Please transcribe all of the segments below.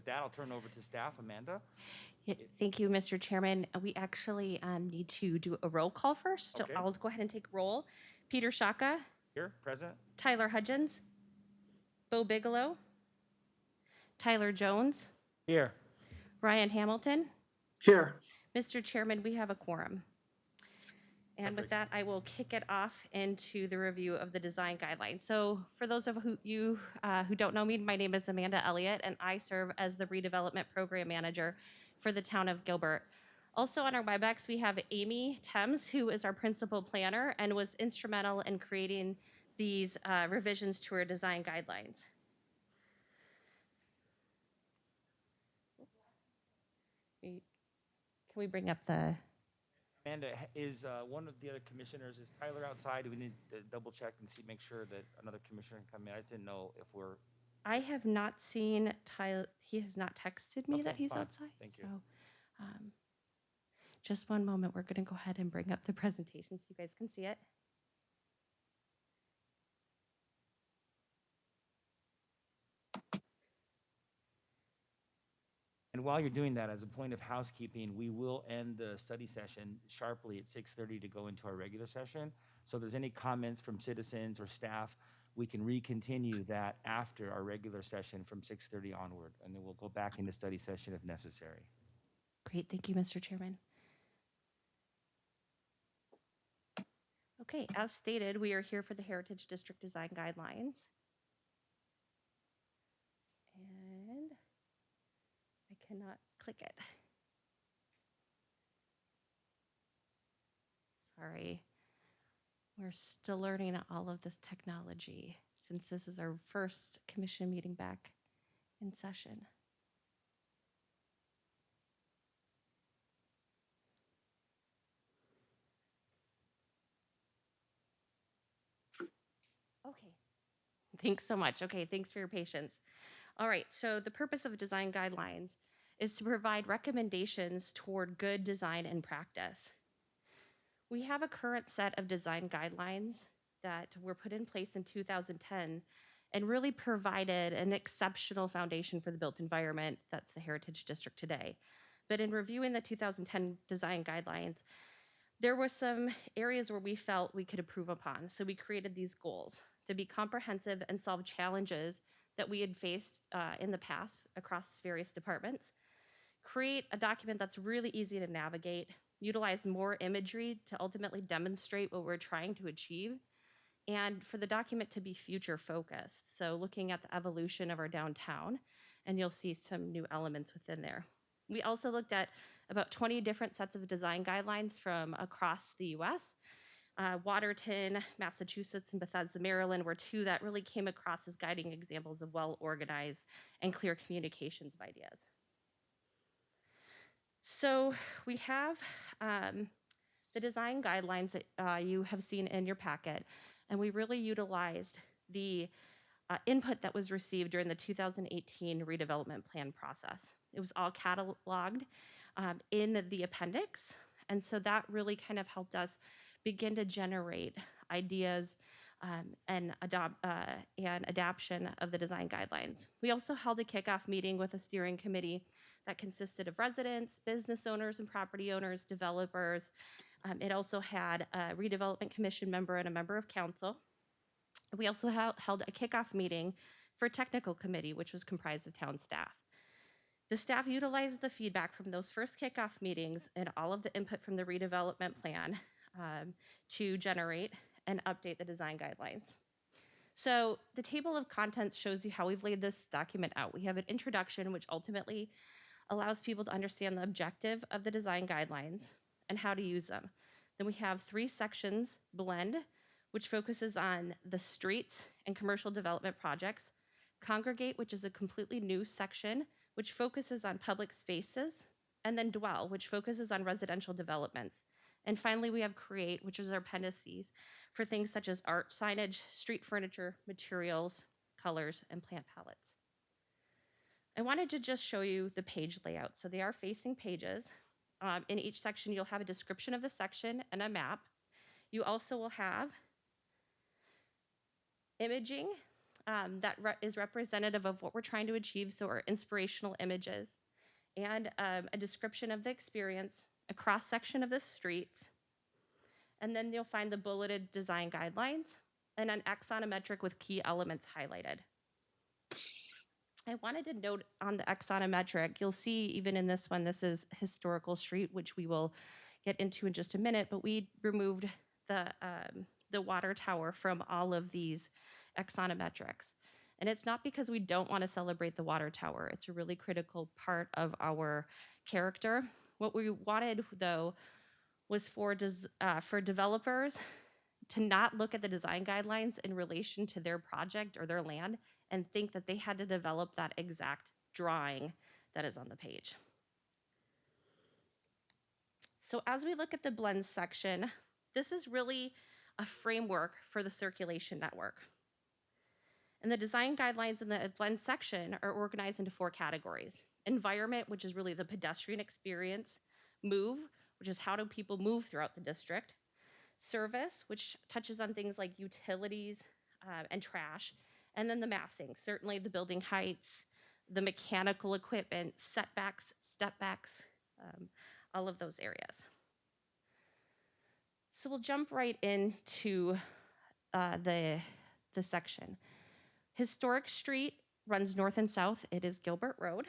with that, I'll turn it over to staff. Amanda? Yeah, thank you, Mr. Chairman. We actually need to do a roll call first. So Okay. I'll go ahead and take roll. Peter Shaka, Here, present. Tyler Hudgens, Bo Bigelow, Tyler Jones, Here. Ryan Hamilton. Here. Mr. Chairman, we have a quorum. And with Perfect. that, I will kick it off into the review of the design guidelines. So for those of you who don't know me, my name is Amanda Elliott, and I serve as the Redevelopment Program Manager for the town of Gilbert. Also on our WebEx, we have Amy Thames, who is our principal planner and was instrumental in creating these revisions to our design guidelines. Can we bring up the... Amanda, is one of the other commissioners, is Tyler outside? Do we need to double check and see, make sure that another commissioner can come in? I just didn't know if we're... I have not seen Tyler, he has not texted me Okay, that he's fine. outside. Thank you. So, just one moment, we're going to go ahead and bring up the presentation so you guys can see it. And while you're doing that, as a point of housekeeping, we will end the study session sharply at 6:30 to go into our regular session. So if there's any comments from citizens or staff, we can recontinue that after our regular session from 6:30 onward, and then we'll go back into study session if necessary. Great, thank you, Mr. Chairman. Okay, as stated, we are here for the Heritage District Design Guidelines. And I cannot click it. Sorry. We're still learning all of this technology since this is our first commission meeting back in session. Okay. Thanks so much. Okay, thanks for your patience. All right, so the purpose of design guidelines is to provide recommendations toward good design and practice. We have a current set of design guidelines that were put in place in 2010 and really provided an exceptional foundation for the built environment that's the Heritage District today. But in reviewing the 2010 design guidelines, there were some areas where we felt we could improve upon. So we created these goals to be comprehensive and solve challenges that we had faced in the past across various departments. Create a document that's really easy to navigate, utilize more imagery to ultimately demonstrate what we're trying to achieve, and for the document to be future focused. So looking at the evolution of our downtown, and you'll see some new elements within there. We also looked at about 20 different sets of design guidelines from across the US. Waterton, Massachusetts, and Bethesda, Maryland were two that really came across as guiding examples of well-organized and clear communications of ideas. So we have the design guidelines that you have seen in your packet, and we really utilized the input that was received during the 2018 redevelopment plan process. It was all cataloged in the appendix, and so that really kind of helped us begin to generate ideas and adaptation of the design guidelines. We also held a kickoff meeting with a steering committee that consisted of residents, business owners and property owners, developers. It also had a redevelopment commission member and a member of council. We also held a kickoff meeting for technical committee, which was comprised of town staff. The staff utilized the feedback from those first kickoff meetings and all of the input from the redevelopment plan to generate and update the design guidelines. So the table of contents shows you how we've laid this document out. We have an introduction, which ultimately allows people to understand the objective of the design guidelines and how to use them. Then we have 3 sections: blend, which focuses on the streets and commercial development projects; congregate, which is a completely new section, which focuses on public spaces; and then dwell, which focuses on residential developments. And finally, we have create, which is our appendices for things such as art, signage, street furniture, materials, colors, and plant palettes. I wanted to just show you the page layout. So they are facing pages. In each section, you'll have a description of the section and a map. You also will have imaging is representative of what we're trying to achieve, so our inspirational images, and a description of the experience, a cross-section of the streets, and then you'll find the bulleted design guidelines and an axonometric with key elements highlighted. I wanted to note on the axonometric, you'll see even in this one, this is historical street, which we will get into in just a minute, but we removed the water tower from all of these axonometrics. And it's not because we don't want to celebrate the water tower. It's a really critical part of our character. What we wanted, though, was for developers to not look at the design guidelines in relation to their project or their land and think that they had to develop that exact drawing that is on the page. So as we look at the blend section, this is really a framework for the circulation network. And the design guidelines in the blend section are organized into 4 categories. Environment, which is really the pedestrian experience. Move, which is how do people move throughout the district. Service, which touches on things like utilities and trash. And then the massing, certainly the building heights, the mechanical equipment, setbacks, stepbacks, all of those areas. So we'll jump right into the section. Historic Street runs north and south. It is Gilbert Road.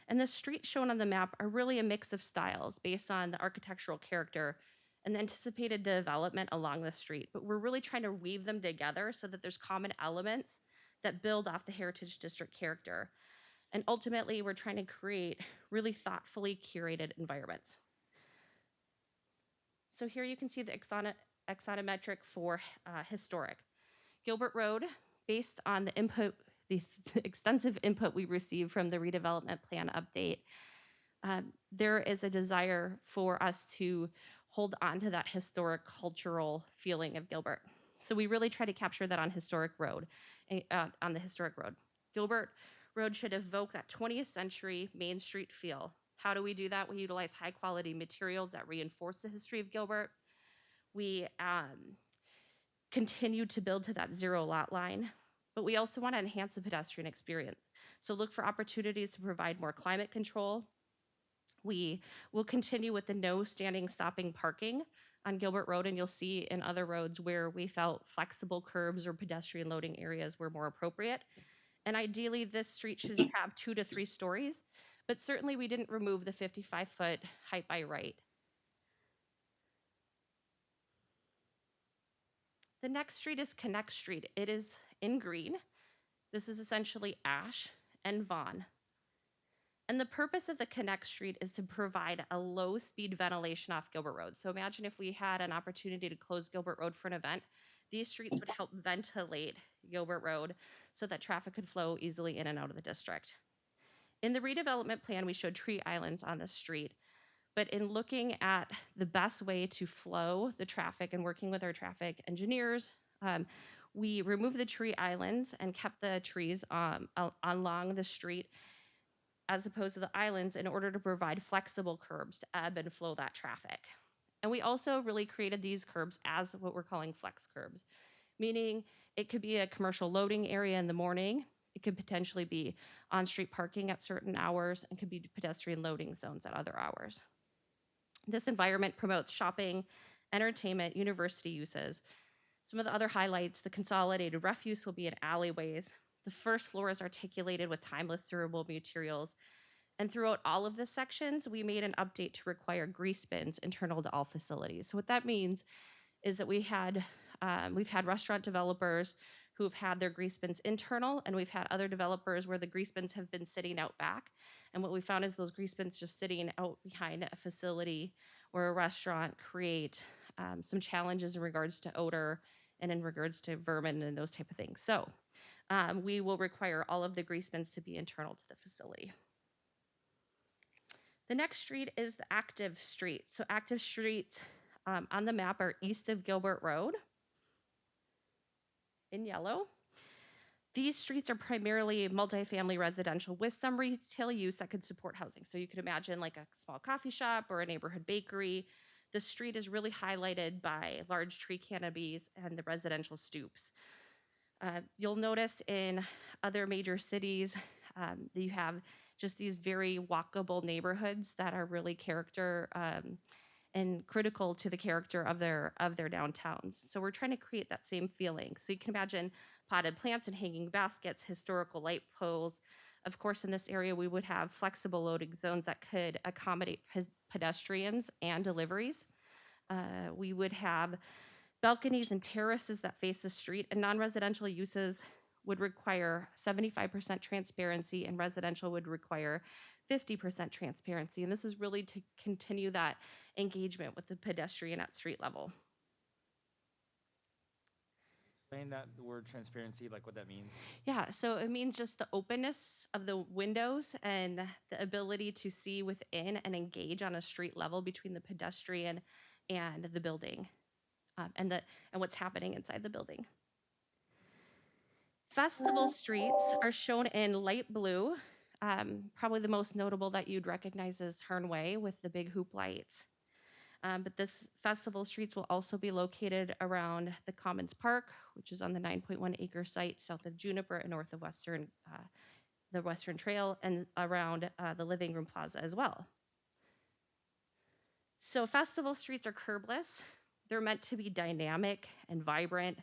And the streets shown on the map are really a mix of styles based on the architectural character and the anticipated development along the street. But we're really trying to weave them together so that there's common elements that build off the Heritage District character. And ultimately, we're trying to create really thoughtfully curated environments. So here you can see the axonometric for historic. Gilbert Road, based on the extensive input we received from the redevelopment plan update, there is a desire for us to hold on to that historic cultural feeling of Gilbert. So we really try to capture that on historic road, on the historic road. Gilbert Road should evoke that 20th century Main Street feel. How do we do that? We utilize high quality materials that reinforce the history of Gilbert. We continue to build to that 0 lot line, but we also want to enhance the pedestrian experience. So look for opportunities to provide more climate control. We will continue with the no standing, stopping parking on Gilbert Road, and you'll see in other roads where we felt flexible curbs or pedestrian loading areas were more appropriate. And ideally, this street should have 2 to 3 stories, but certainly we didn't remove the 55-foot height by right. The next street is Connect Street. It is in green. This is essentially Ash and Vaughn. And the purpose of the Connect Street is to provide a low-speed ventilation off Gilbert Road. So imagine if we had an opportunity to close Gilbert Road for an event. These streets would help ventilate Gilbert Road so that traffic could flow easily in and out of the district. In the redevelopment plan, we showed tree islands on the street. But in looking at the best way to flow the traffic and working with our traffic engineers, we removed the tree islands and kept the trees along the street as opposed to the islands in order to provide flexible curbs to ebb and flow that traffic. And we also really created these curbs as what we're calling flex curbs, meaning it could be a commercial loading area in the morning. It could potentially be on-street parking at certain hours and could be pedestrian loading zones at other hours. This environment promotes shopping, entertainment, university uses. Some of the other highlights, the consolidated refuse will be in alleyways. The first floor is articulated with timeless durable materials. And throughout all of the sections, we made an update to require grease bins internal to all facilities. So what that means is that we've had restaurant developers who have had their grease bins internal, and we've had other developers where the grease bins have been sitting out back. And what we found is those grease bins just sitting out behind a facility or a restaurant create some challenges in regards to odor and in regards to vermin and those type of things. So we will require all of the grease bins to be internal to the facility. The next street is the active street. So active streets on the map are east of Gilbert Road in yellow. These streets are primarily multifamily residential with some retail use that could support housing. So you could imagine like a small coffee shop or a neighborhood bakery. The street is really highlighted by large tree canopies and the residential stoops. You'll notice in other major cities that you have just these very walkable neighborhoods that are really character and critical to the character of their downtowns. So we're trying to create that same feeling. So you can imagine potted plants and hanging baskets, historical light poles. Of course, in this area, we would have flexible loading zones that could accommodate pedestrians and deliveries. We would have balconies and terraces that face the street, and non-residential uses would require 75% transparency, and residential would require 50% transparency. And this is really to continue that engagement with the pedestrian at street level. Explain that the word transparency, like what that means. Yeah, so it means just the openness of the windows and the ability to see within and engage on a street level between the pedestrian and the building, and what's happening inside the building. Festival streets are shown in light blue. Probably the most notable that you'd recognize is Hearn Way with the big hoop lights. But this festival streets will also be located around the Commons Park, which is on the 9.1 acre site south of Juniper and north of the Western Trail, and around the Living Room Plaza as well. So festival streets are curbless. They're meant to be dynamic and vibrant,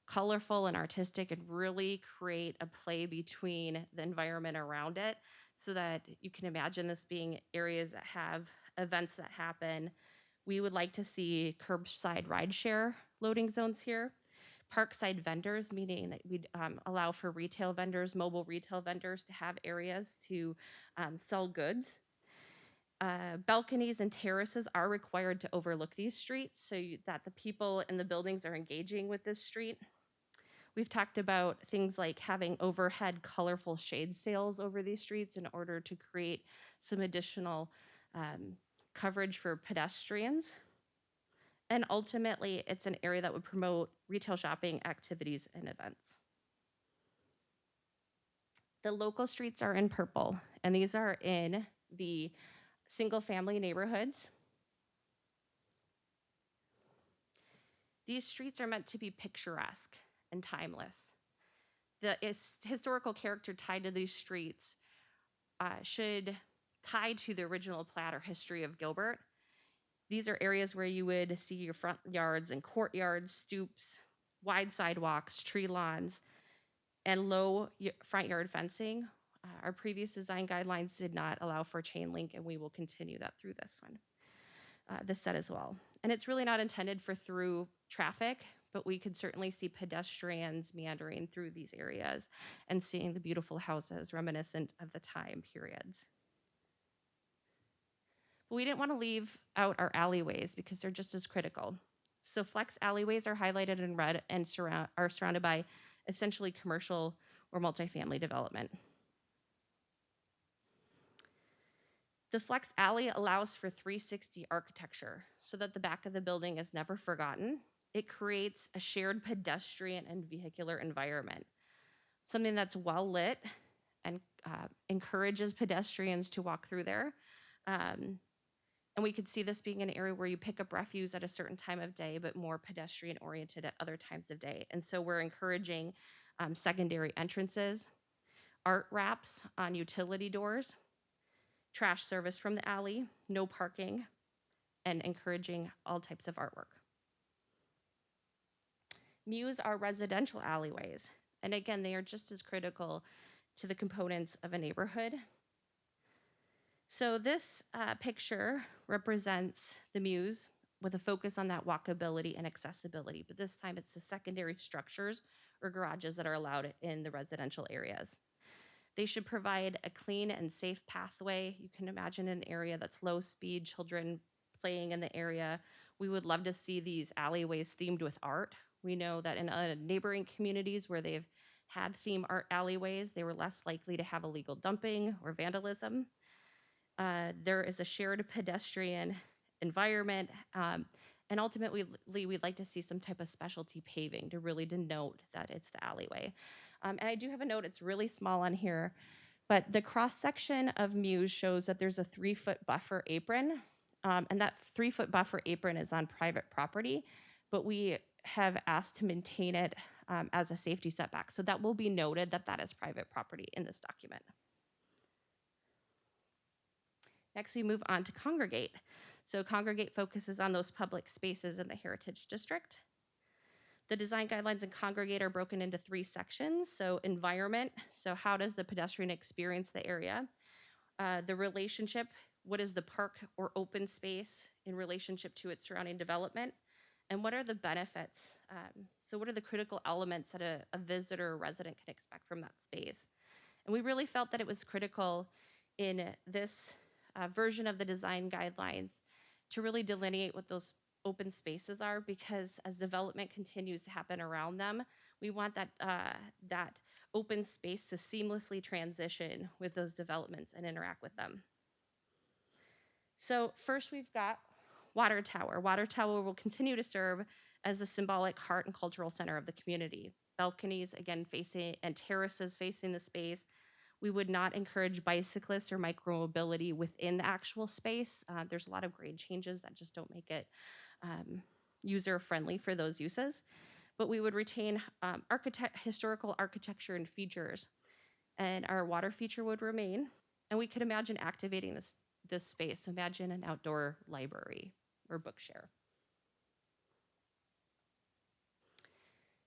colorful and artistic, and really create a play between the environment around it, so that you can imagine this being areas that have events that happen. We would like to see curbside rideshare loading zones here, parkside vendors, meaning that we'd allow for retail vendors, mobile retail vendors, to have areas to sell goods. Balconies and terraces are required to overlook these streets so that the people in the buildings are engaging with this street. We've talked about things like having overhead colorful shade sails over these streets in order to create some additional coverage for pedestrians. And ultimately, it's an area that would promote retail shopping activities and events. The local streets are in purple, and these are in the single family neighborhoods. These streets are meant to be picturesque and timeless. The historical character tied to these streets should tie to the original plat or history of Gilbert. These are areas where you would see your front yards and courtyards, stoops, wide sidewalks, tree lawns, and low front yard fencing. Our previous design guidelines did not allow for chain link, and we will continue that through this set as well. And it's really not intended for through traffic, but we could certainly see pedestrians meandering through these areas and seeing the beautiful houses reminiscent of the time periods. But we didn't want to leave out our alleyways because they're just as critical. So flex alleyways are highlighted in red and are surrounded by essentially commercial or multifamily development. The flex alley allows for 360 architecture so that the back of the building is never forgotten. It creates a shared pedestrian and vehicular environment, something that's well lit and encourages pedestrians to walk through there. And we could see this being an area where you pick up refuse at a certain time of day, but more pedestrian oriented at other times of day. And so we're encouraging secondary entrances, art wraps on utility doors, trash service from the alley, no parking, and encouraging all types of artwork. MEWS are residential alleyways. And again, they are just as critical to the components of a neighborhood. So this picture represents the MEWS with a focus on that walkability and accessibility, but this time it's the secondary structures or garages that are allowed in the residential areas. They should provide a clean and safe pathway. You can imagine an area that's low speed, children playing in the area. We would love to see these alleyways themed with art. We know that in neighboring communities where they've had theme art alleyways, they were less likely to have illegal dumping or vandalism. There is a shared pedestrian environment, and ultimately we'd like to see some type of specialty paving to really denote that it's the alleyway. And I do have a note, it's really small on here, but the cross section of MEWS shows that there's a 3-foot buffer apron, and that 3-foot buffer apron is on private property, but we have asked to maintain it as a safety setback. So that will be noted that that is private property in this document. Next, we move on to congregate. So congregate focuses on those public spaces in the Heritage District. The design guidelines in congregate are broken into 3 sections. So environment, so how does the pedestrian experience the area? The relationship, what is the park or open space in relationship to its surrounding development? And what are the benefits? So what are the critical elements that a visitor or resident can expect from that space? And we really felt that it was critical in this version of the design guidelines to really delineate what those open spaces are, because as development continues to happen around them, we want that open space to seamlessly transition with those developments and interact with them. So first we've got Water Tower. Water Tower will continue to serve as the symbolic heart and cultural center of the community. Balconies, again, facing, and terraces facing the space. We would not encourage bicyclists or micromobility within the actual space. There's a lot of grade changes that just don't make it user-friendly for those uses. But we would retain historical architecture and features, and our water feature would remain. And we could imagine activating this space. Imagine an outdoor library or bookshare.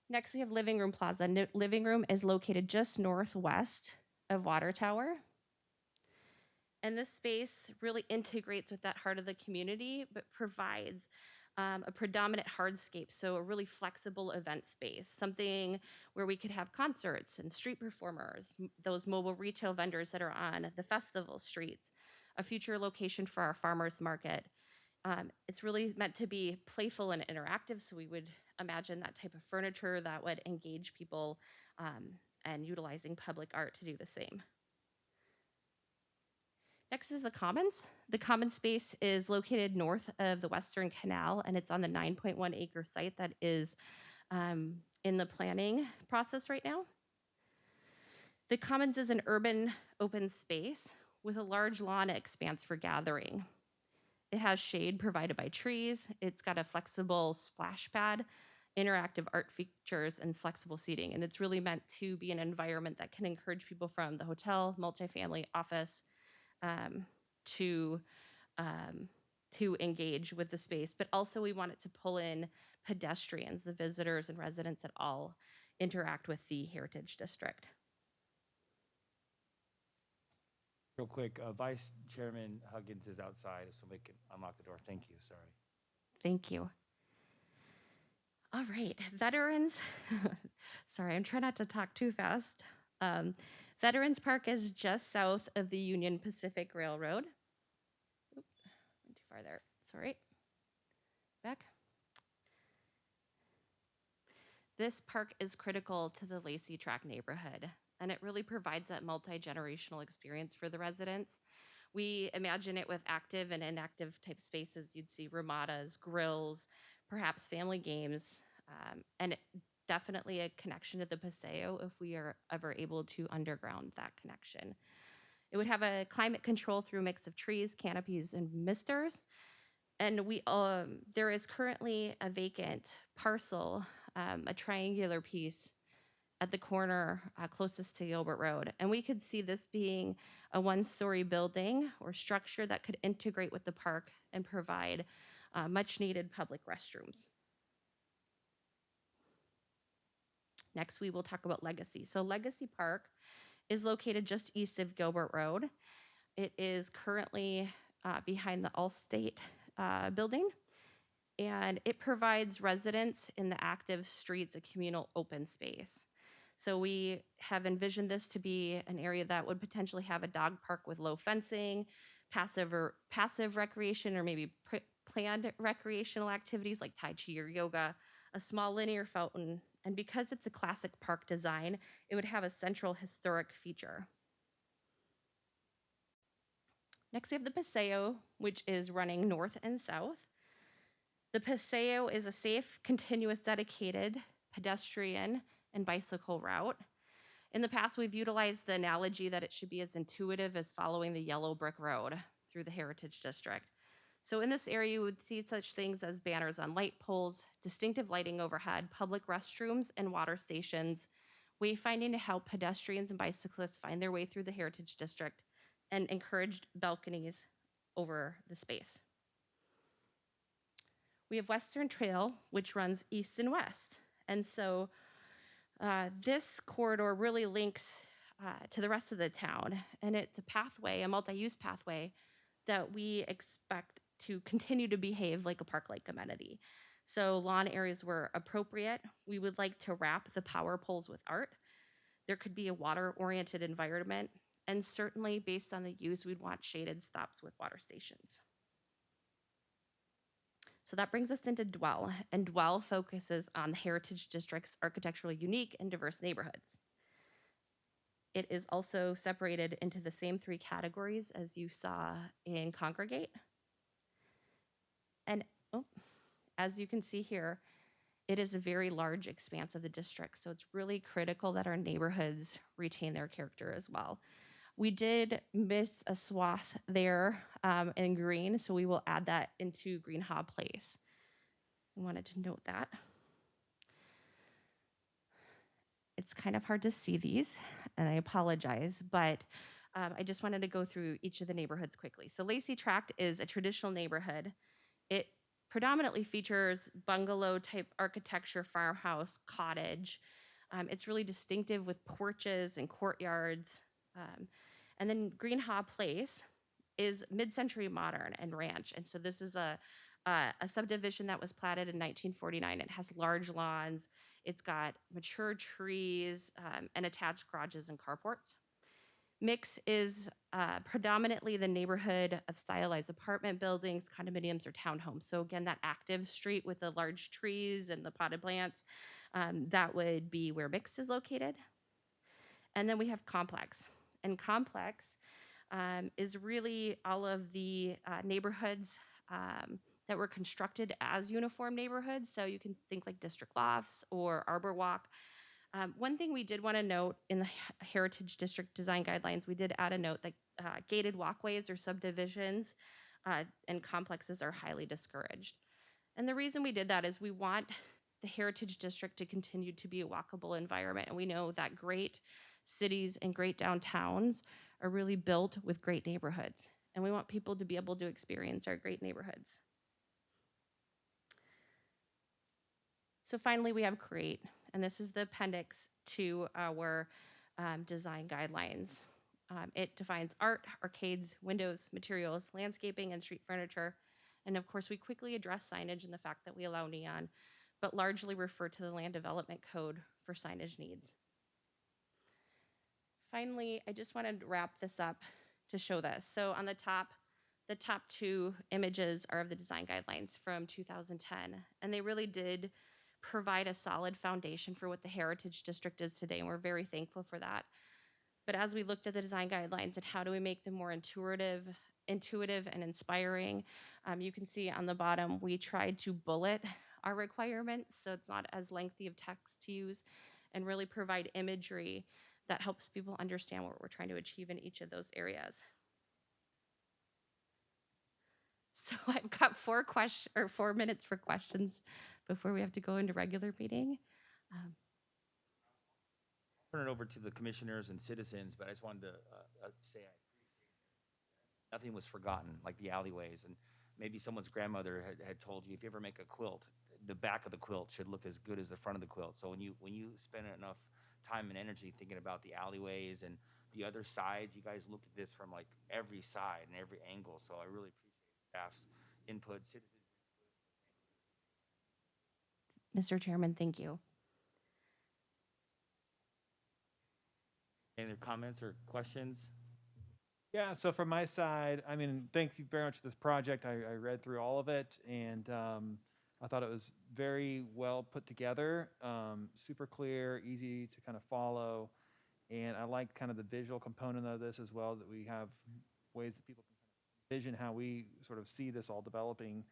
Next, we have Living Room Plaza. Living Room is located just northwest of Water Tower. And this space really integrates with that heart of the community, but provides a predominant hardscape, so a really flexible event space, something where we could have concerts and street performers, those mobile retail vendors that are on the festival streets, a future location for our farmers market. It's really meant to be playful and interactive, so we would imagine that type of furniture that would engage people and utilizing public art to do the same. Next is the Commons. The Common space is located north of the Western Canal, and it's on the 9.1 acre site that is in the planning process right now. The Commons is an urban open space with a large lawn expanse for gathering. It has shade provided by trees. It's got a flexible splash pad, interactive art features, and flexible seating. And it's really meant to be an environment that can encourage people from the hotel, multifamily, office, to engage with the space, but also we want it to pull in pedestrians, the visitors and residents that all interact with the Heritage District. Real quick, Vice Chairman Huggins is outside, if somebody can unlock the door. Thank you, sorry. Thank you. All right, veterans. Sorry, I'm trying not to talk too fast. Veterans Park is just south of the Union Pacific Railroad. Oops, went too far there. Sorry. Back. This park is critical to the Lacey Track neighborhood, and it really provides that multi-generational experience for the residents. We imagine it with active and inactive type spaces. You'd see ramadas, grills, perhaps family games, and definitely a connection to the PASEO if we are ever able to underground that connection. It would have a climate control through a mix of trees, canopies, and misters. And there is currently a vacant parcel, a triangular piece at the corner closest to Gilbert Road. And we could see this being a 1-story building or structure that could integrate with the park and provide much needed public restrooms. Next, we will talk about Legacy. So Legacy Park is located just east of Gilbert Road. It is currently behind the Allstate building, and it provides residents in the active streets a communal open space. So we have envisioned this to be an area that would potentially have a dog park with low fencing, passive recreation, or maybe planned recreational activities like Tai Chi or yoga, a small linear fountain, and because it's a classic park design, it would have a central historic feature. Next, we have the PASEO, which is running north and south. The PASEO is a safe, continuous, dedicated pedestrian and bicycle route. In the past, we've utilized the analogy that it should be as intuitive as following the yellow brick road through the Heritage District. So in this area, you would see such things as banners on light poles, distinctive lighting overhead, public restrooms, and water stations, wayfinding to help pedestrians and bicyclists find their way through the Heritage District, and encouraged balconies over the space. We have Western Trail, which runs east and west. And so this corridor really links to the rest of the town, and it's a pathway, a multi-use pathway that we expect to continue to behave like a park-like amenity. So lawn areas were appropriate. We would like to wrap the power poles with art. There could be a water-oriented environment, and certainly based on the use, we'd want shaded stops with water stations. So that brings us into Dwell, and Dwell focuses on the Heritage District's architecturally unique and diverse neighborhoods. It is also separated into the same three categories as you saw in Congregate. And as you can see here, it is a very large expanse of the district, so it's really critical that our neighborhoods retain their character as well. We did miss a swath there in green, so we will add that into Green Hob Place. I wanted to note that. It's kind of hard to see these, and I apologize, but I just wanted to go through each of the neighborhoods quickly. So Lacey Tract is a traditional neighborhood. It predominantly features bungalow type architecture, farmhouse, cottage. It's really distinctive with porches and courtyards. And then Green Hob Place is mid-century modern and ranch. And so this is a subdivision that was platted in 1949. It has large lawns. It's got mature trees and attached garages and carports. Mix is predominantly the neighborhood of stylized apartment buildings, condominiums, or townhomes. So again, that active street with the large trees and the potted plants, that would be where Mix is located. And then we have Complex. And Complex is really all of the neighborhoods that were constructed as uniform neighborhoods. So you can think like district lofts or Arbor Walk. One thing we did want to note in the Heritage District Design Guidelines, we did add a note that gated walkways or subdivisions and complexes are highly discouraged. And the reason we did that is we want the Heritage District to continue to be a walkable environment. And we know that great cities and great downtowns are really built with great neighborhoods. And we want people to be able to experience our great neighborhoods. So finally, we have CREATE, and this is the appendix to our design guidelines. It defines art, arcades, windows, materials, landscaping, and street furniture. And of course, we quickly address signage and the fact that we allow neon, but largely refer to the Land Development Code for signage needs. Finally, I just wanted to wrap this up to show this. So on the top two images are of the design guidelines from 2010, and they really did provide a solid foundation for what the Heritage District is today, and we're very thankful for that. But as we looked at the design guidelines and how do we make them more intuitive and inspiring, you can see on the bottom, we tried to bullet our requirements so it's not as lengthy of text to use and really provide imagery that helps people understand what we're trying to achieve in each of those areas. So I've got 4 minutes for questions before we have to go into regular meeting. Turn it over to the commissioners and citizens, but I just wanted to say nothing was forgotten, like the alleyways. And maybe someone's grandmother had told you, if you ever make a quilt, the back of the quilt should look as good as the front of the quilt. So when you spend enough time and energy thinking about the alleyways and the other sides, you guys looked at this from like every side and every angle. So I really appreciate staff's input, citizens. Mr. Chairman, thank you. Any other comments or questions? Yeah, so from my side, I mean, thank you very much for this project. I read through all of it, and I thought it was very well put together, super clear, easy to kind of follow, and I like kind of the visual component of this as well, that we have ways that people can kind of envision how we sort of see this all developing.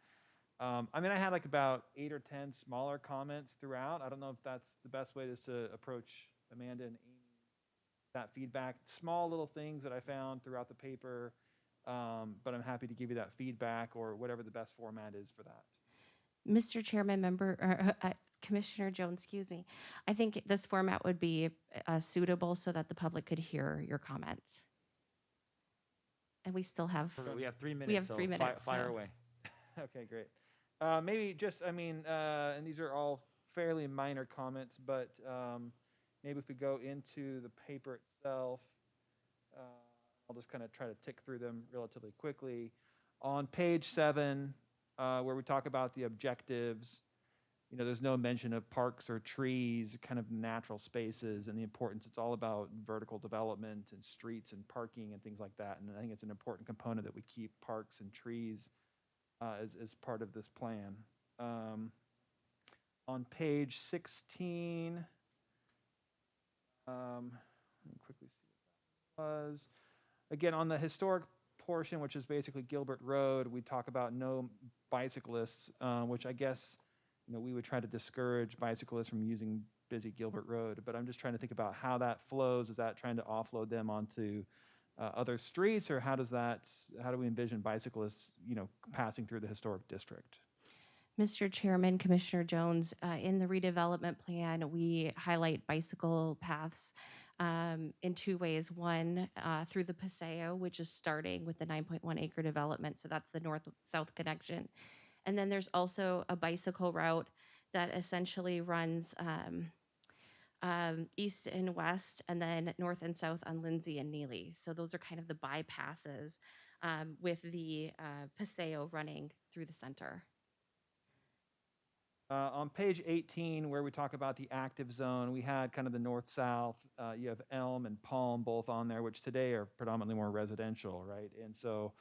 I mean, I had like about 8 or 10 smaller comments throughout. I don't know if that's the best way to approach Amanda and Amy. That feedback, small little things that I found throughout the paper but I'm happy to give you that feedback or whatever the best format is for that. Mr. Chairman, Commissioner Jones, excuse me. I think this format would be suitable so that the public could hear your comments. And we still have, We have 3 minutes. we have so 3 minutes. Fire so- away. Okay, great. Maybe just, I mean, and these are all fairly minor comments, but maybe if we go into the paper itself, I'll just kind of try to tick through them relatively quickly. On page 7, where we talk about the objectives, you know, there's no mention of parks or trees, kind of natural spaces and the importance. It's all about vertical development and streets and parking and things like that. And I think it's an important component that we keep parks and trees as part of this plan. On page 16, let me quickly see what that was. Again, on the historic portion, which is basically Gilbert Road, we talk about no bicyclists, which I guess, you know, we would try to discourage bicyclists from using busy Gilbert Road. But I'm just trying to think about how that flows. Is that trying to offload them onto other streets, or how do we envision bicyclists, you know, passing through the historic district? Mr. Chairman, Commissioner Jones, in the redevelopment plan, we highlight bicycle paths in 2 ways. One, through the PASEO, which is starting with the 9.1 acre development. So that's the north-south connection. And then there's also a bicycle route that essentially runs east and west, and then north and south on Lindsay and Neely. So those are kind of the bypasses with the PASEO running through the center. On page 18, where we talk about the active zone, we had kind of the north-south. You have Elm and Palm both on there, which today are predominantly more residential, right? And so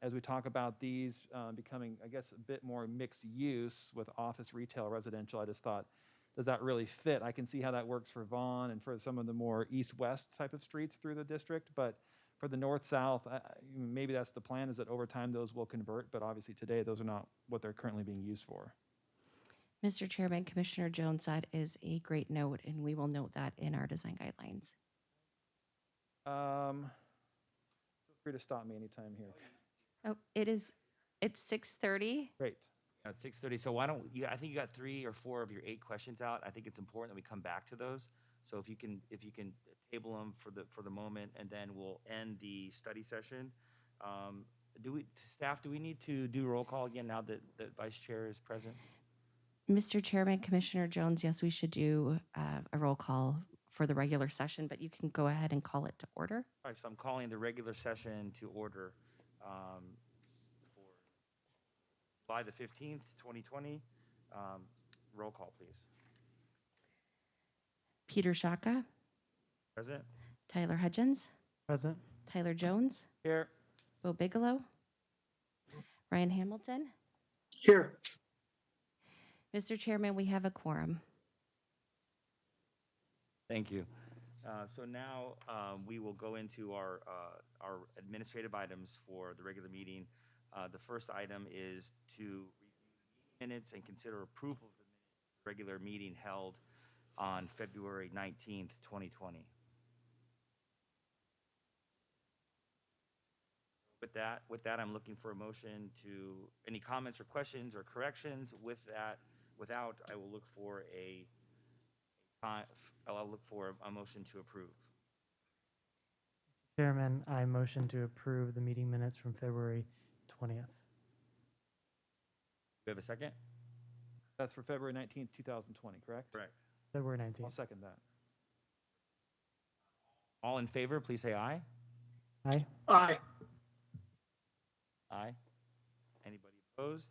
as we talk about these becoming, I guess, a bit more mixed use with office, retail, residential, I just thought, does that really fit? I can see how that works for Vaughan and for some of the more east-west type of streets through the district, but for the north-south, maybe that's the plan, is that over time those will convert, but obviously today those are not what they're currently being used for. Mr. Chairman, Commissioner Jones, that is a great note, and we will note that in our design guidelines. Feel free to stop me anytime here. Oh, it's 6:30. Great. At 6:30. So why don't you? I think you got 3 or 4 of your 8 questions out. I think it's important that we come back to those. So if you can table them for the moment, and then we'll end the study session. Staff, do we need to do roll call again now that the vice chair is present? Mr. Chairman, Commissioner Jones, yes, we should do a roll call for the regular session, but you can go ahead and call it to order. All right, so I'm calling the regular session to order for July the 15th, 2020. Roll call, please. Peter Shaka, Present? Tyler Hudgens, Present. Tyler Jones, Here. Bo Bigelow, Ryan Hamilton. Here. Mr. Chairman, we have a quorum. Thank you. So now we will go into our administrative items for the regular meeting. The first item is to review minutes and consider approval of the minutes of the regular meeting held on February 19th, 2020. With that, I'm looking for a motion to, any comments or questions or corrections? Without, I will look for I'll look for a motion to approve. Chairman, I motion to approve the meeting minutes from February 20th. Do we have a second? That's for February 19th, 2020, correct? Correct. February I'll 19th. second that. All in favor, please say aye. Aye. Aye. Aye. Anybody opposed?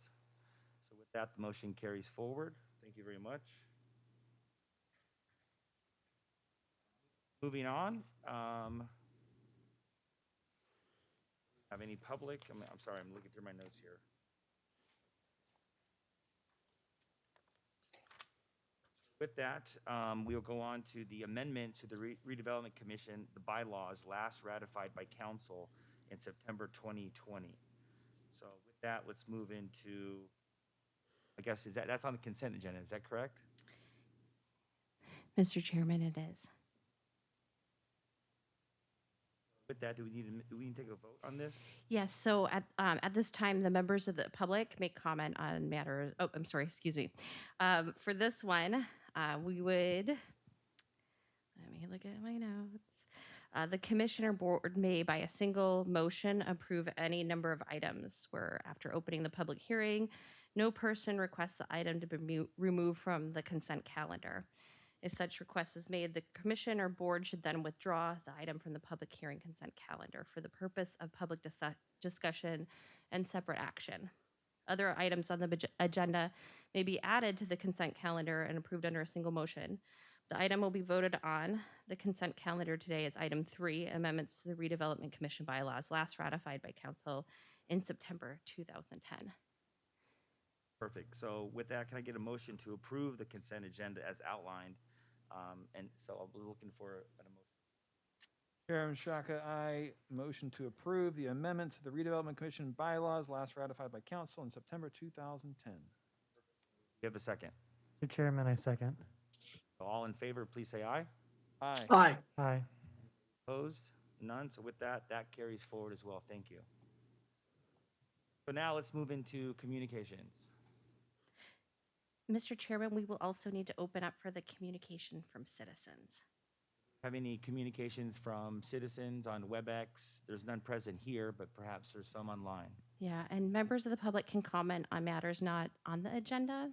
So with that, the motion carries forward. Thank you very much. Moving on. Have any public? I'm sorry, I'm looking through my notes here. With that, we'll go on to the amendment to the Redevelopment Commission, the bylaws last ratified by council in September 2020. So with that, let's move into, I guess, that's on the consent agenda, is that correct? Mr. Chairman, it is. With that, do we need to take a vote on this? Yes, so at this time, the members of the public may comment on matters, oh, I'm sorry, excuse me. For this one, we would, let me look at my notes. The commissioner board may, by a single motion, approve any number of items where after opening the public hearing, no person requests the item to be removed from the consent calendar. If such request is made, the commission or board should then withdraw the item from the public hearing consent calendar for the purpose of public discussion and separate action. Other items on the agenda may be added to the consent calendar and approved under a single motion. The item will be voted on. The consent calendar today is item 3, amendments to the Redevelopment Commission bylaws, last ratified by council in September 2010. Perfect. So with that, can I get a motion to approve the consent agenda as outlined? And so I'll be looking for an emotion. Chairman Shaka, I motion to approve the amendments to the Redevelopment Commission bylaws last ratified by council in September 2010. You have a second. Mr. Chairman, I second. So all in favor, please say aye. Aye. Aye. Aye. Opposed? None. So with that, that carries forward as well. Thank you. So now let's move into communications. Mr. Chairman, we will also need to open up for the communication from citizens. Have any communications from citizens on WebEx? There's none present here, but perhaps there's some online. Yeah, and members of the public can comment on matters not on the agenda.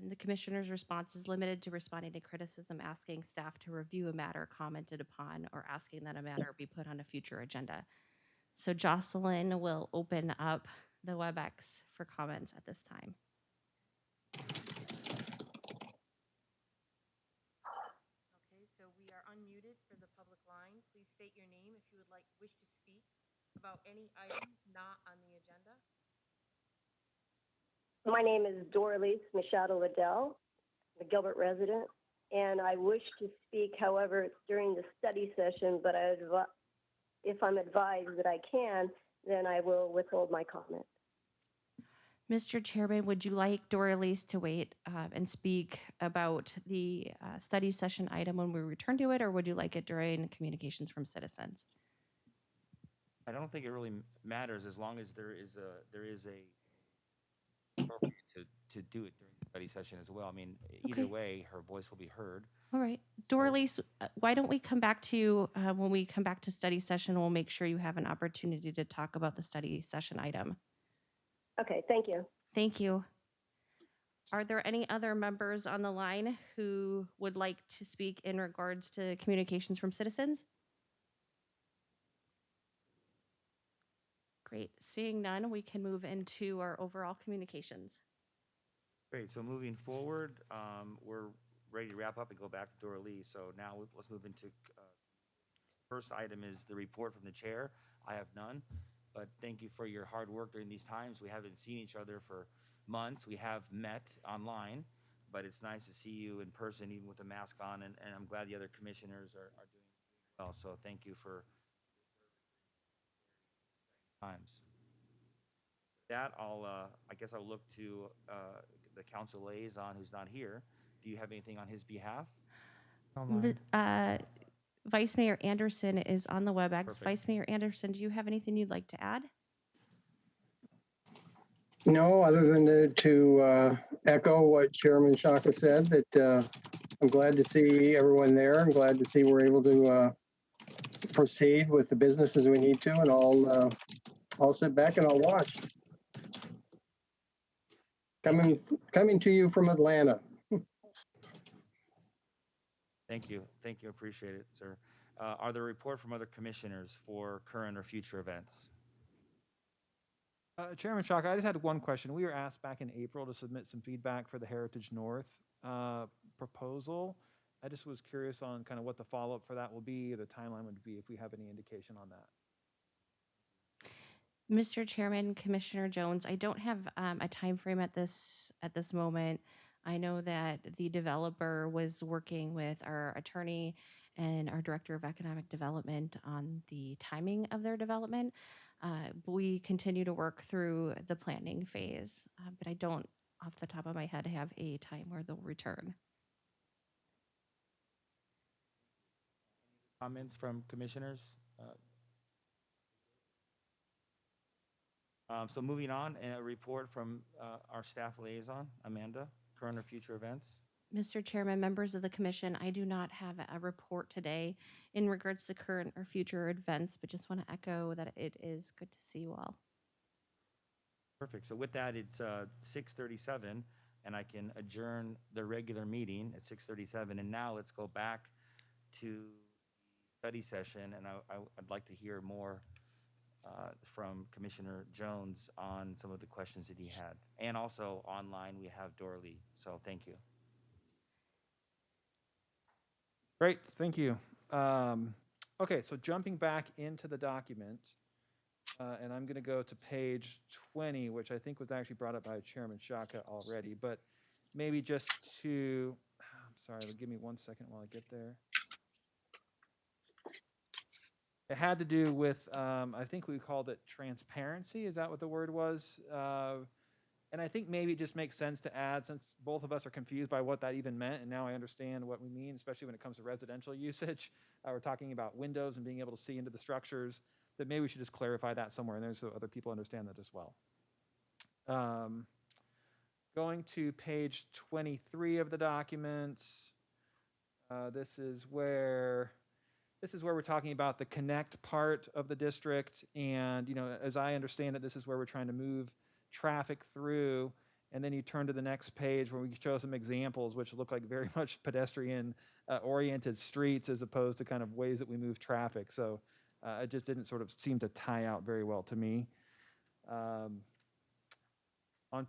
The commissioner's response is limited to responding to criticism, asking staff to review a matter commented upon, or asking that a matter be put on a future agenda. So Jocelyn will open up the WebEx for comments at this time. Okay, so we are unmuted for the public line. Please state your name if you would wish to speak about any items not on the agenda. My name is Doralice Machado Liddell, a Gilbert resident, and I wish to speak, however, it's during the study session, but if I'm advised that I can, then I will withhold my comment. Mr. Chairman, would you like Doralice to wait and speak about the study session item when we return to it, or would you like it during communications from citizens? I don't think it really matters as long as there is a appropriate to do it during the study session as well. I mean, either Okay. way, her voice will be heard. All right. Doralice, why don't we come back to you when we come back to study session? We'll make sure you have an opportunity to talk about the study session item. Okay, thank you. Thank you. Are there any other members on the line who would like to speak in regards to communications from citizens? Great. Seeing none, we can move into our overall communications. Great. So moving forward, we're ready to wrap up and go back to Doralice. So now let's move into first item is the report from the chair. I have none, but thank you for your hard work during these times. We haven't seen each other for months. We have met online, but it's nice to see you in person, even with the mask on, and I'm glad the other commissioners are doing well. So thank you for times. With that, I guess I'll look to the council liaison who's not here. Do you have anything on his behalf? Online. Vice Mayor Anderson is on the WebEx. Perfect. Vice Mayor Anderson, do you have anything you'd like to add? No, other than to echo what Chairman Shaka said, that I'm glad to see everyone there. I'm glad to see we're able to proceed with the business as we need to, and I'll sit back and I'll watch. Coming to you from Atlanta. Thank you. Thank you. Appreciate it, sir. Are there reports from other commissioners for current or future events? Chairman Shaka, I just had one question. We were asked back in April to submit some feedback for the Heritage North proposal. I just was curious on kind of what the follow-up for that will be, or the timeline would be, if we have any indication on that. Mr. Chairman, Commissioner Jones, I don't have a time frame at this moment. I know that the developer was working with our attorney and our director of economic development on the timing of their development. We continue to work through the planning phase, but I don't, off the top of my head, have a time where they'll return. Comments from commissioners? So moving on, and a report from our staff liaison, Amanda, current or future events. Mr. Chairman, members of the commission, I do not have a report today in regards to current or future events, but just want to echo that it is good to see you all. Perfect. So with that, it's 6:37, and I can adjourn the regular meeting at 6:37. And now let's go back to the study session, and I'd like to hear more from Commissioner Jones on some of the questions that he had. And also online, we have Dorley. So thank you. Great, thank you. Okay, so jumping back into the document, and I'm going to go to page 20, which I think was actually brought up by Chairman Shaka already, but maybe just to, I'm sorry, give me 1 second while I get there. It had to do with, I think we called it transparency. Is that what the word was? And I think maybe it just makes sense to add, since both of us are confused by what that even meant, and now I understand what we mean, especially when it comes to residential usage. We're talking about windows and being able to see into the structures, that maybe we should just clarify that somewhere in there so other people understand that as well. Going to page 23 of the document, this is where we're talking about the connect part of the district, and as I understand it, this is where we're trying to move traffic through. And then you turn to the next page where we show some examples which look like very much pedestrian oriented streets as opposed to kind of ways that we move traffic. So it just didn't sort of seem to tie out very well to me. On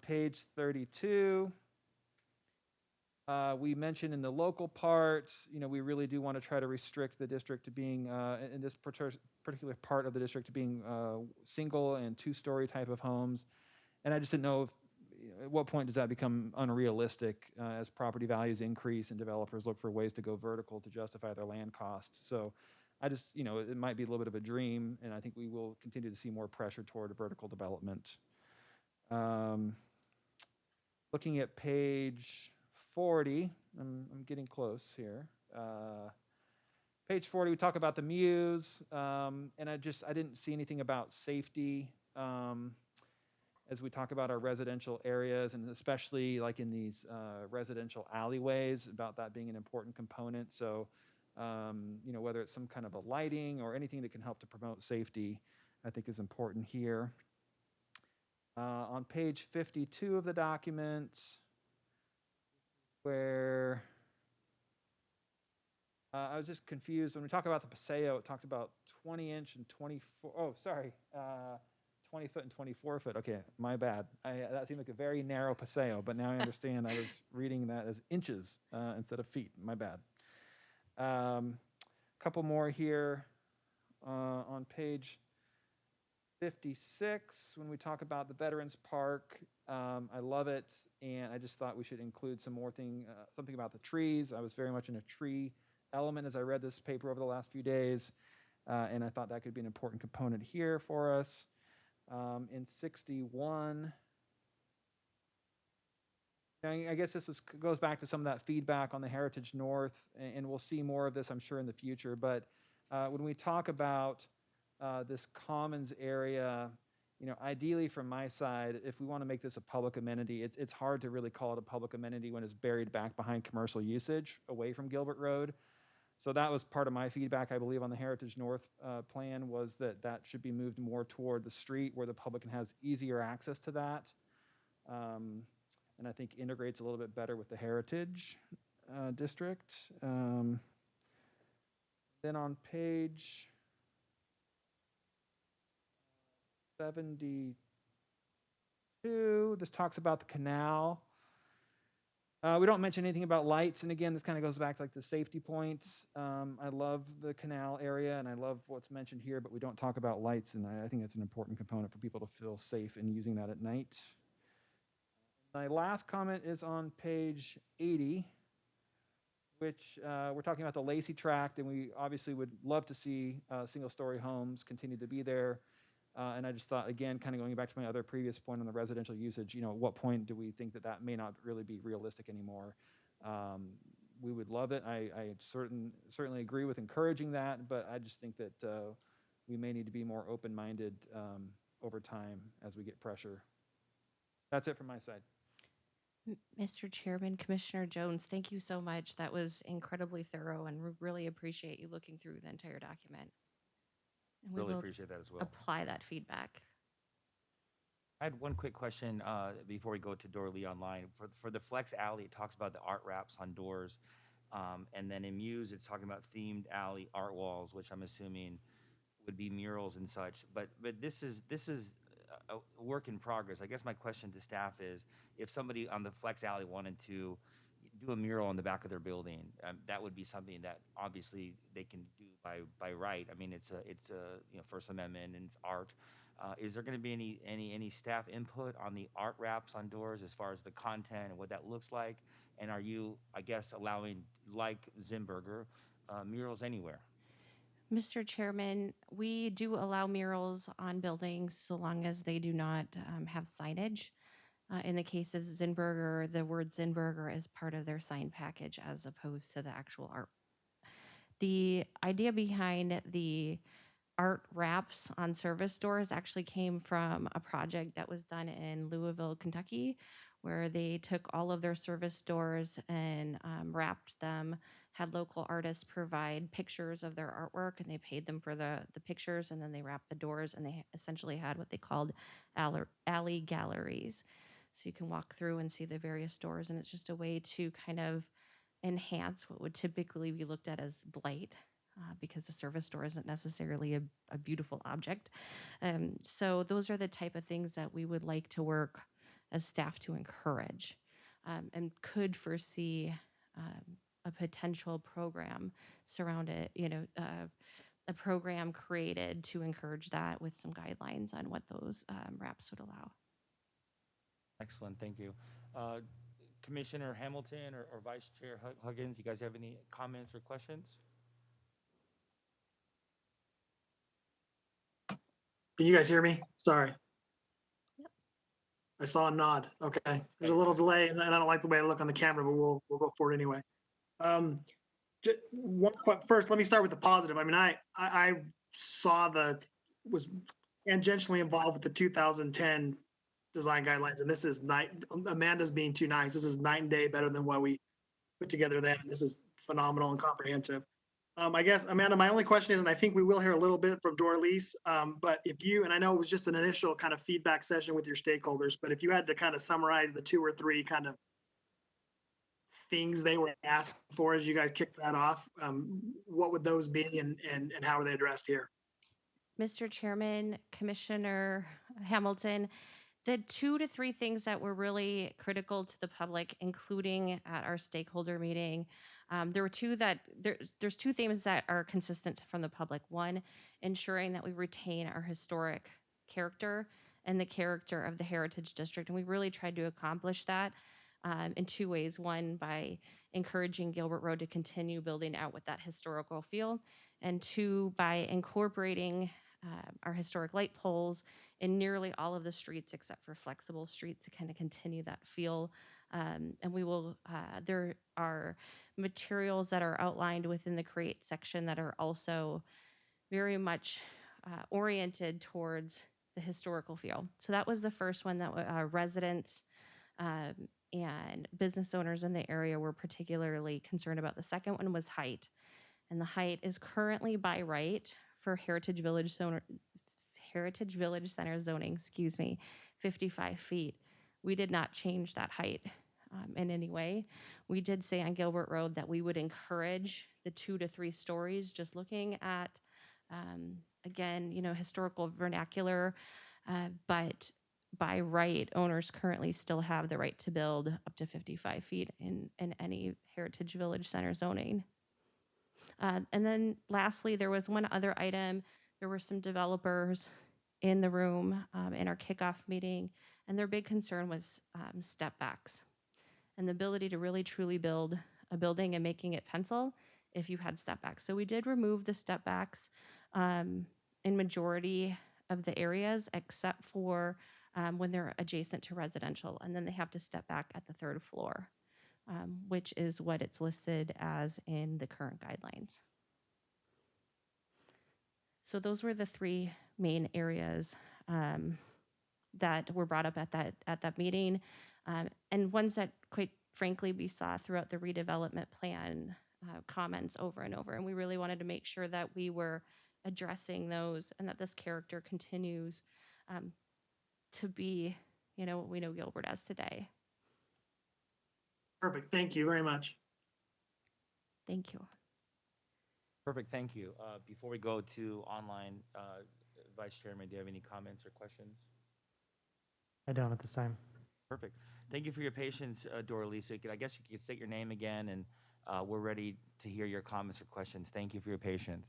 page 32, we mentioned in the local part, we really do want to try to restrict the district to being, in this particular part of the district, to being single and two-story type of homes. And I just didn't know at what point does that become unrealistic as property values increase and developers look for ways to go vertical to justify their land costs. So I just, it might be a little bit of a dream, and I think we will continue to see more pressure toward vertical development. Looking at page 40, I'm getting close here. Page 40, we talk about the MEWS, and I didn't see anything about safety as we talk about our residential areas, and especially like in these residential alleyways, about that being an important component. So, whether it's some kind of a lighting or anything that can help to promote safety, I think is important here. On page 52 of the document, where I was just confused. When we talk about the PASEO, it talks about 20-inch and 20 foot and 24 foot. Okay, my bad. That seemed like a very narrow PASEO, but now I understand I was reading that as inches instead of feet. My bad. Couple more here on page 56, when we talk about the Veterans Park. I love it, and I just thought we should include some more something about the trees. I was very much in a tree element as I read this paper over the last few days, and I thought that could be an important component here for us. In 61, I guess this goes back to some of that feedback on the Heritage North, and we'll see more of this, I'm sure, in the future. But when we talk about this commons area, ideally from my side, if we want to make this a public amenity, it's hard to really call it a public amenity when it's buried back behind commercial usage away from Gilbert Road. So that was part of my feedback, I believe, on the Heritage North plan, was that should be moved more toward the street where the public has easier access to that. And I think integrates a little bit better with the Heritage District. Then on page 72, this talks about the canal. We don't mention anything about lights, and again, this kind of goes back to like the safety points. I love the canal area, and I love what's mentioned here, but we don't talk about lights, and I think that's an important component for people to feel safe in using that at night. My last comment is on page 80, which we're talking about the Lacey Tract, and we obviously would love to see single-story homes continue to be there. And I just thought, again, kind of going back to my other previous point on the residential usage, at what point do we think that may not really be realistic anymore? We would love it. I certainly agree with encouraging that, but I just think that we may need to be more open-minded over time as we get pressure. That's it from my side. Mr. Chairman, Commissioner Jones, thank you so much. That was incredibly thorough, and we really appreciate you looking through the entire document. And we Really will appreciate that as well. apply that feedback. I had one quick question before we go to Dorley Online. For the Flex Alley, it talks about the art wraps on doors. And then in MEWS, it's talking about themed alley art walls, which I'm assuming would be murals and such. But this is a work in progress. I guess my question to staff is, if somebody on the Flex Alley wanted to do a mural on the back of their building, that would be something that obviously they can do by right. I mean, it's a First Amendment and it's art. Is there going to be any staff input on the art wraps on doors as far as the content and what that looks like? And are you, I guess, allowing, like Zimberger, murals anywhere? Mr. Chairman, we do allow murals on buildings so long as they do not have signage. In the case of Zinberger, the word Zinberger is part of their sign package as opposed to the actual art. The idea behind the art wraps on service doors actually came from a project that was done in Louisville, Kentucky, where they took all of their service doors and wrapped them, had local artists provide pictures of their artwork, and they paid them for the pictures, and then they wrapped the doors, and they essentially had what they called alley galleries. So you can walk through and see the various doors, and it's just a way to kind of enhance what would typically be looked at as blight, because the service door isn't necessarily a beautiful object. So those are the type of things that we would like to work as staff to encourage, and could foresee a potential program surrounded, a program created to encourage that with some guidelines on what those wraps would allow. Excellent, thank you. Commissioner Hamilton or Vice Chair Huggins, you guys have any comments or questions? Can you guys hear me? Sorry. Yep. I saw a nod. Okay. There's a little delay and I don't like the way I look on the camera, but we'll go for it anyway. First, let me start with the positive. I mean, I saw was tangentially involved with the 2010 design guidelines, and this is Amanda's being too nice. This is night and day better than what we put together then. This is phenomenal and comprehensive. I guess, Amanda, my only question is, and I think we will hear a little bit from Dorlise, but if you, and I know it was just an initial kind of feedback session with your stakeholders, but if you had to kind of summarize the 2 or 3 kind of things they were asking for as you guys kicked that off, what would those be and how are they addressed here? Mr. Chairman, Commissioner Hamilton, the 2 to 3 things that were really critical to the public, including at our stakeholder meeting, there were 2 that there's 2 themes that are consistent from the public. One, ensuring that we retain our historic character and the character of the Heritage District, and we really tried to accomplish that in 2 ways. One, by encouraging Gilbert Road to continue building out with that historical feel, and 2, by incorporating our historic light poles in nearly all of the streets except for flexible streets to kind of continue that feel. And we will, there are materials that are outlined within the create section that are also very much oriented towards the historical feel. So that was the first one that residents and business owners in the area were particularly concerned about. The second one was height. And the height is currently by right for Heritage Village Center zoning, 55 feet. We did not change that height in any way. We did say on Gilbert Road that we would encourage the 2 to 3 stories, just looking at, again, historical vernacular, but by right, owners currently still have the right to build up to 55 feet in any Heritage Village Center zoning. And then lastly, there was one other item. There were some developers in the room in our kickoff meeting, and their big concern was step backs and the ability to really truly build a building and making it pencil if you had step backs. So we did remove the step backs in majority of the areas, except for when they're adjacent to residential, and then they have to step back at the 3rd floor. Which is what it's listed as in the current guidelines. So those were the 3 main areas um, that were brought up at that meeting, and ones that, quite frankly, we saw throughout the redevelopment plan comments over and over. And we really wanted to make sure that we were addressing those and that this character continues um, to be, what we know Gilbert as today. Perfect. Thank you very much. Thank you. Perfect, thank you. Before we go to online, Vice Chairman, do you have any comments or questions? I don't at this time. Perfect. Thank you for your patience, Doralisa. I guess you could state your name again, and we're ready to hear your comments or questions. Thank you for your patience.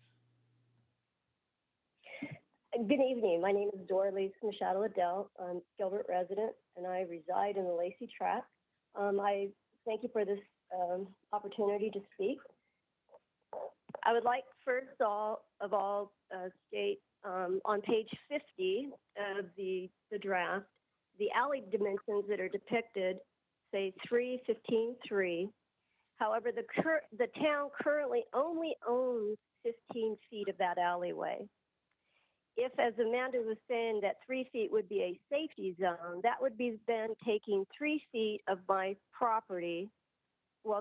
Good evening. My name is Doralisa Machado Adele. I'm a Gilbert resident, and I reside in the Lacey Tract. I thank you for this opportunity to speak. I would like first of all state on page 50 of the draft, the alley dimensions that are depicted say 3, 15, 3. However, the town currently only owns 15 feet of that alleyway. If, as Amanda was saying, that 3 feet would be a safety zone, that would be then taking 3 feet of my property,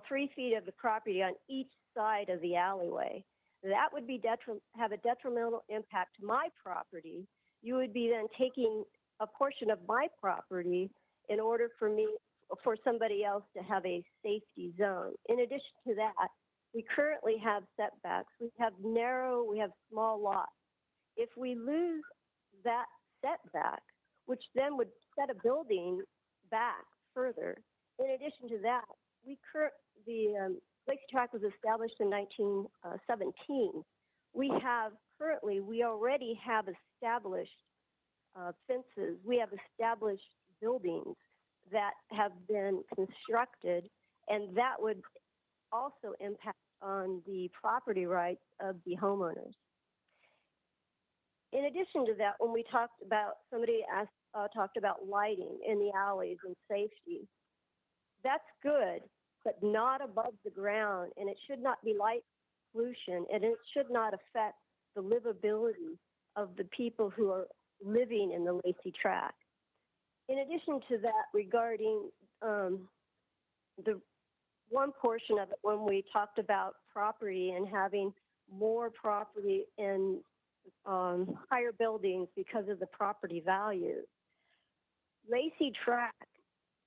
3 feet of the property on each side of the alleyway. That would be have a detrimental impact to my property. You would be then taking a portion of my property in order for somebody else to have a safety zone. In addition to that, we currently have setbacks. We have small lots. If we lose that setback, which then would set a building back further, in addition to that, the Lacey Tract was established in 1917. We already have established fences. We have established buildings that have been constructed, and that would also impact on the property rights of the homeowners. In addition to that, when we talked about, talked about lighting in the alleys and safety, that's good, but not above the ground, and it should not be light pollution, and it should not affect the livability of the people who are living in the Lacey Tract. In addition to that, regarding the one portion of it, when we talked about property and having more property in higher buildings because of the property value, Lacey Tract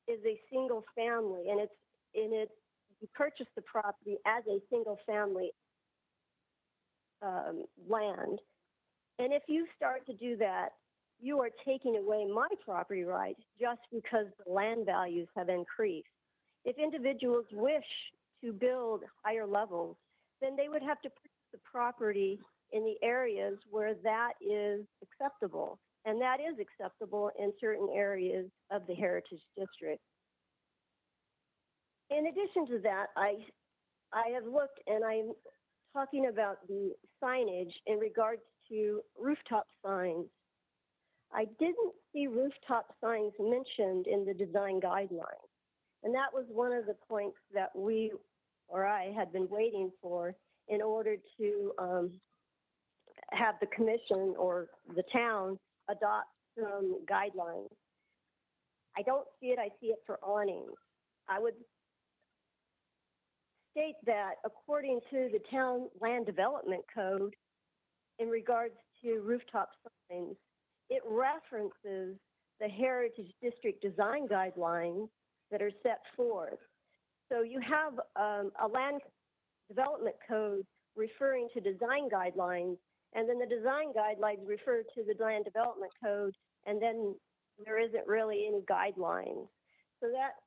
is a single family, and you purchase the property as a single family land. And if you start to do that, you are taking away my property rights just because the land values have increased. If individuals wish to build higher levels, then they would have to purchase the property in the areas where that is acceptable. And that is acceptable in certain areas of the Heritage District. In addition to that, I have looked, and I'm talking about the signage in regards to rooftop signs. I didn't see rooftop signs mentioned in the design guidelines. And that was one of the points that I had been waiting for in order to have the commission or the town adopt some guidelines. I don't see it. I see it for awnings. I would state that according to the town land development code, in regards to rooftop signs, it references the Heritage District design guidelines that are set forth. So you have a land development code referring to design guidelines, and then the design guidelines refer to the land development code, and then there isn't really any guidelines. So that's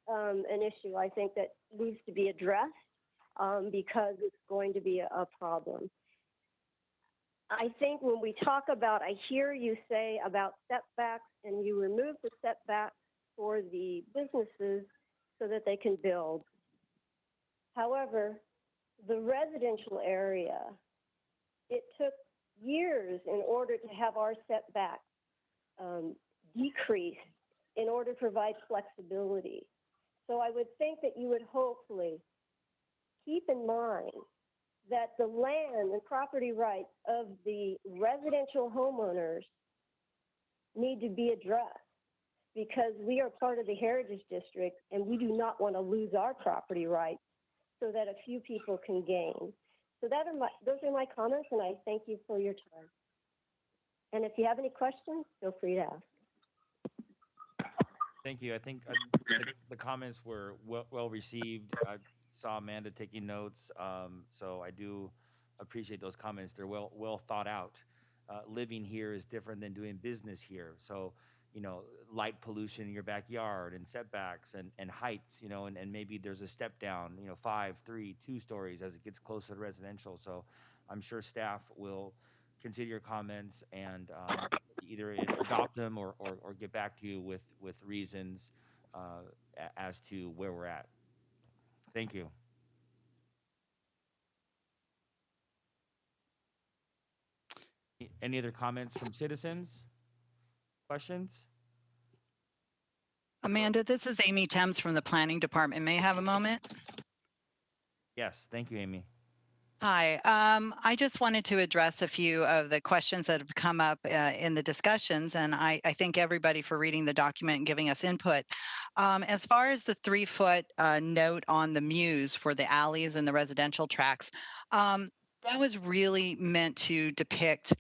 an issue I think that needs to be addressed because it's going to be a problem. I think when we talk about, I hear you say about setbacks, and you remove the setbacks for the businesses so that they can build. However, the residential area, it took years in order to have our setbacks decrease in order to provide flexibility. So I would think that you would hopefully keep in mind that the land and property rights of the residential homeowners need to be addressed because we are part of the Heritage District and we do not want to lose our property rights so that a few people can gain. So those are my comments, and I thank you for your time. And if you have any questions, feel free to ask. Thank you. I think the comments were well received. I saw Amanda taking notes, so I do appreciate those comments. They're well thought out. Living here is different than doing business here. So, light pollution in your backyard and setbacks and heights, and maybe there's a step down, 5, 3, 2 stories as it gets closer to residential. So I'm sure staff will consider your comments and either adopt them or get back to you with reasons as to where we're at. Thank you. Any other comments from citizens? Questions? Amanda, this is Amy Thames from the Planning Department. May I have a moment? Yes, thank you, Amy. Hi. I just wanted to address a few of the questions that have come up in the discussions, and I thank everybody for reading the document and giving us input. As far as the 3-foot note on the MEWS for the alleys and the residential tracts, that was really meant to depict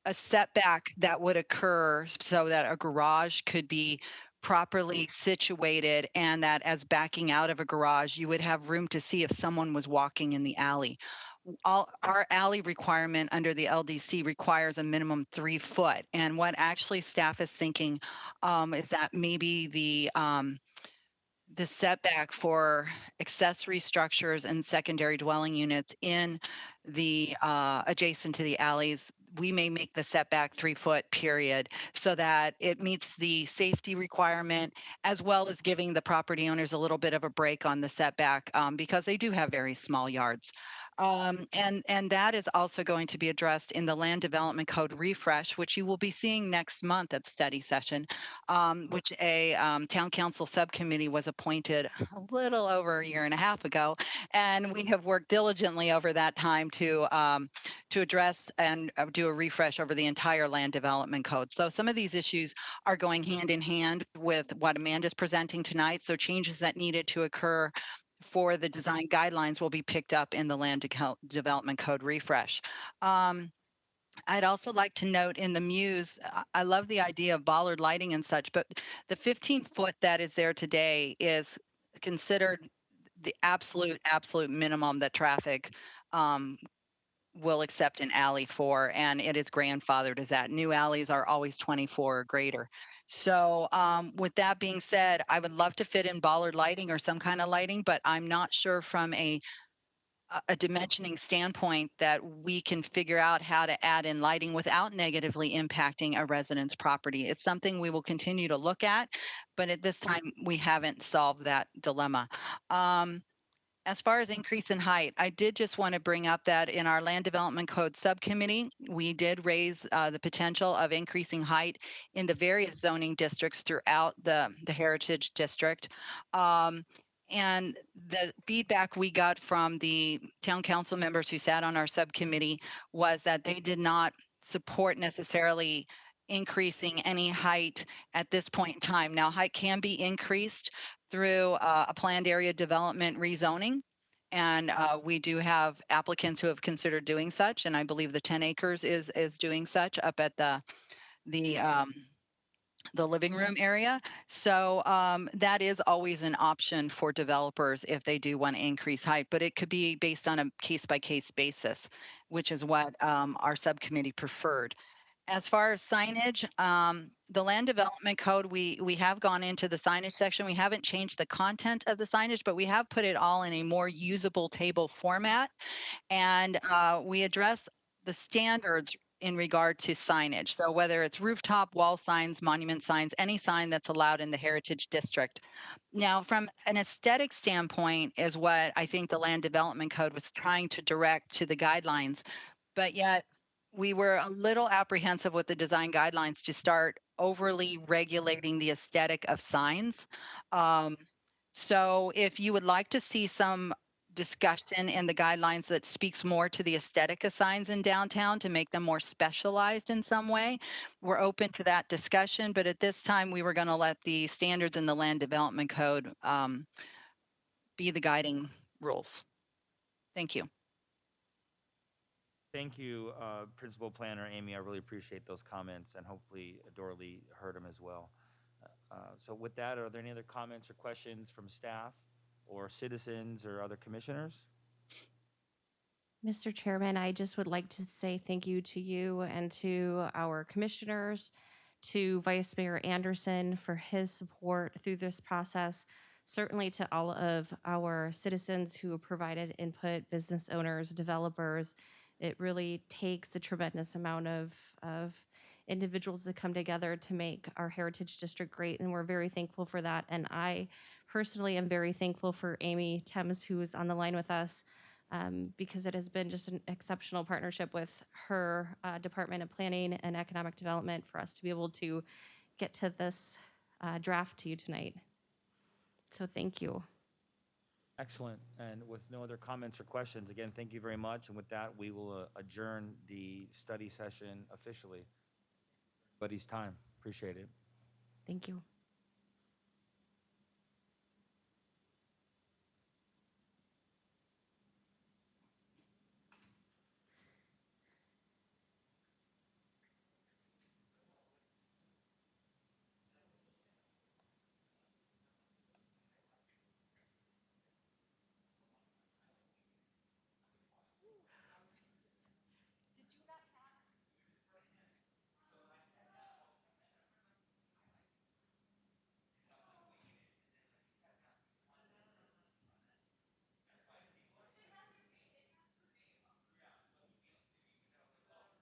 a setback that would occur so that a garage could be properly situated, and that as backing out of a garage, you would have room to see if someone was walking in the alley. Our alley requirement under the LDC requires a minimum 3 foot. And what actually staff is thinking is that maybe the setback for accessory structures and secondary dwelling units in the adjacent to the alleys, we may make the setback 3 foot period so that it meets the safety requirement, as well as giving the property owners a little bit of a break on the setback because they do have very small yards. And that is also going to be addressed in the Land Development Code refresh, which you will be seeing next month at study session, which a town council subcommittee was appointed a little over a year and a half ago, and we have worked diligently over that time to address and do a refresh over the entire Land Development Code. So some of these issues are going hand in hand with what Amanda's presenting tonight. So changes that needed to occur for the design guidelines will be picked up in the Land Development Code refresh. I'd also like to note in the MEWS, I love the idea of bollard lighting and such, but the 15-foot that is there today is considered the absolute minimum that traffic will accept an alley for, and it is grandfathered as that. New alleys are always 24 or greater. So with that being said, I would love to fit in bollard lighting or some kind of lighting, but I'm not sure from a dimensioning standpoint that we can figure out how to add in lighting without negatively impacting a resident's property. It's something we will continue to look at, but at this time we haven't solved that dilemma. As far as increase in height, I did just want to bring up that in our Land Development Code subcommittee, we did raise the potential of increasing height in the various zoning districts throughout the Heritage District. And the feedback we got from the town council members who sat on our subcommittee was that they did not support necessarily increasing any height at this point in time. Now, height can be increased through a planned area development rezoning. And we do have applicants who have considered doing such. And I believe the 10 acres is doing such up at the living room area. So that is always an option for developers if they do want to increase height, but it could be based on a case by case basis, which is what our subcommittee preferred. As far as signage, the Land Development Code, we have gone into the signage section. We haven't changed the content of the signage, but we have put it all in a more usable table format. And we address the standards in regard to signage. So whether it's rooftop, wall signs, monument signs, any sign that's allowed in the Heritage District. Now, from an aesthetic standpoint is what I think the Land Development Code was trying to direct to the guidelines, but yet we were a little apprehensive with the design guidelines to start overly regulating the aesthetic of signs. So if you would like to see some discussion in the guidelines that speaks more to the aesthetic of signs in downtown to make them more specialized in some way. We're open to that discussion, but at this time, we were going to let the standards in the land development code be the guiding rules. Thank you. Thank you, Principal Planner Amy. I really appreciate those comments, and hopefully Dorley heard them as well. So with that, are there any other comments or questions from staff or citizens or other commissioners? Mr. Chairman, I just would like to say thank you to you and to our commissioners, to Vice Mayor Anderson for his support through this process, certainly to all of our citizens who have provided input, business owners, developers. It really takes a tremendous amount of individuals to come together to make our Heritage District great, and we're very thankful for that. And I personally am very thankful for Amy Thames, who is on the line with us, because it has been just an exceptional partnership with her Department of Planning and Economic Development for us to be able to get to this draft to you tonight. So thank you. Excellent. And with no other comments or questions, again, thank you very much. And with that, we will adjourn the study session officially. Buddy's time. Appreciate it. Thank you.